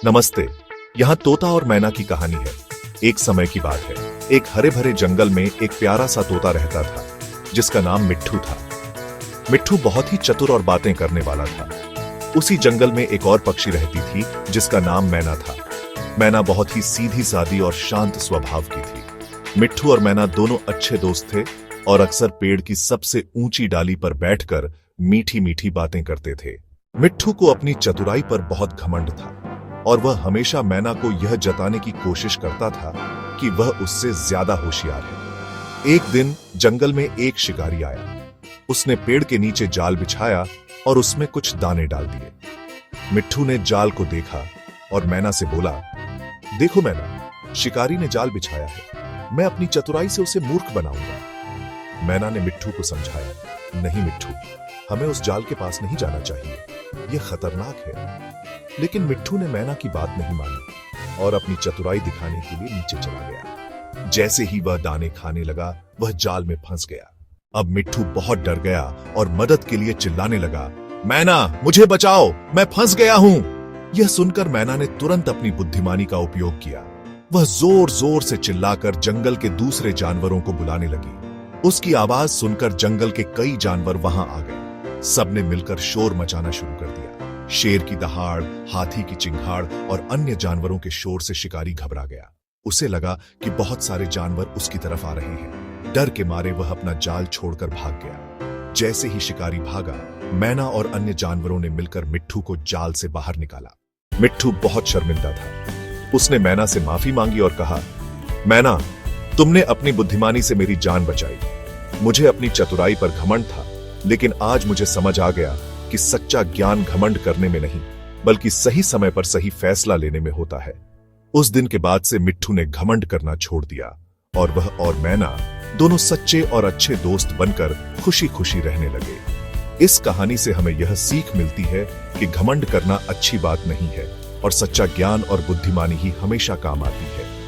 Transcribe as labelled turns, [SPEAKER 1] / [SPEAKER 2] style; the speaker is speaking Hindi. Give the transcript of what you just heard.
[SPEAKER 1] नमस्ते। यहाँ तोता और मैना की कहानी है। एक समय की बात है। एक हरे भरे जंगल में एक प्यारा सा तोता रहता था जिसका नाम मिट्ठू था। मिट्ठू बहुत ही चतुर और बातें करने वाला था। उसी जंगल में एक और पक्षी रहती थी जिसका नाम मैना था। मैना बहुत ही सीधी सादी और शांत स्वभाव की थी। मिट्ठू और मैना दोनों अच्छे दोस्त थे और अक्सर पेड़ की सबसे ऊंची डाली पर बैठकर मीठी मीठी बातें करते थे। मिट्ठू को अपनी चतुराई पर बहुत घमंड था और वह हमेशा मैना को यह जताने की कोशिश करता था कि वह उससे ज्यादा होशियार है। एक दिन जंगल में एक शिकारी आया। उसने पेड़ के नीचे जाल बिछाया और उसमें कुछ दाने डाल दिए। मिट्ठू ने जाल को देखा और मैना से बोला, देखो मैना, शिकारी ने जाल बिछाया है, मैं अपनी चतुराई से उसे मूर्ख बनाऊंगा। मैना ने मिट्ठू को समझाया, नहीं मिट्ठू, हमें उस जाल के पास नहीं जाना चाहिए, यह खतरनाक है। लेकिन मिट्ठू ने मैना की बात नहीं मानी और अपनी चतुराई दिखाने के लिए नीचे चला गया। जैसे ही वह दाने खाने लगा, वह जाल में फंस गया। अब मिट्ठू बहुत डर गया और मदद के लिए चिल्लाने लगा, मैना, मुझे बचाओ, मैं फंस गया हूं। यह सुनकर मैना ने तुरंत अपनी बुद्धिमानी का उपयोग किया। वह जोर जोर से चिल्लाकर जंगल के दूसरे जानवरों को बुलाने लगी। उसकी आवाज सुनकर जंगल के कई जानवर वहां आ गए। सबने मिलकर शोर मचाना शुरू कर दिया। शेर की दहाड़, हाथी की चिंगाड़ और अन्य जानवरों के शोर से शिकारी घबरा गया। उसे लगा कि बहुत सारे जानवर उसकी तरफ आ रहे हैं। डर के मारे वह अपना जाल छोड़कर भाग गया। जैसे ही शिकारी भागा, मैना और अन्य जानवरों ने मिलकर मिट्ठू को जाल से बाहर निकाला। मिट्ठू बहुत शर्मिंदा था। उसने मैना से माफी मांगी और कहा, मैना, तुमने अपनी बुद्धिमानी से मेरी जान बचाई। मुझे अपनी चतुराई पर घमंड था, लेकिन आज मुझे समझ आ गया कि सच्चा ज्ञान घमंड करने में नहीं, बल्कि सही समय पर सही फैसला लेने में होता है। उस दिन के बाद से मिट्ठू ने घमंड करना छोड़ दिया और वह और मैना दोनों सच्चे और अच्छे दोस्त बनकर खुशी खुशी रहने लगे। इस कहानी से हमें यह सीख मिलती है कि घमंड करना अच्छी बात नहीं है और सच्चा ज्ञान और बुद्धिमानी ही हमेशा काम आती है।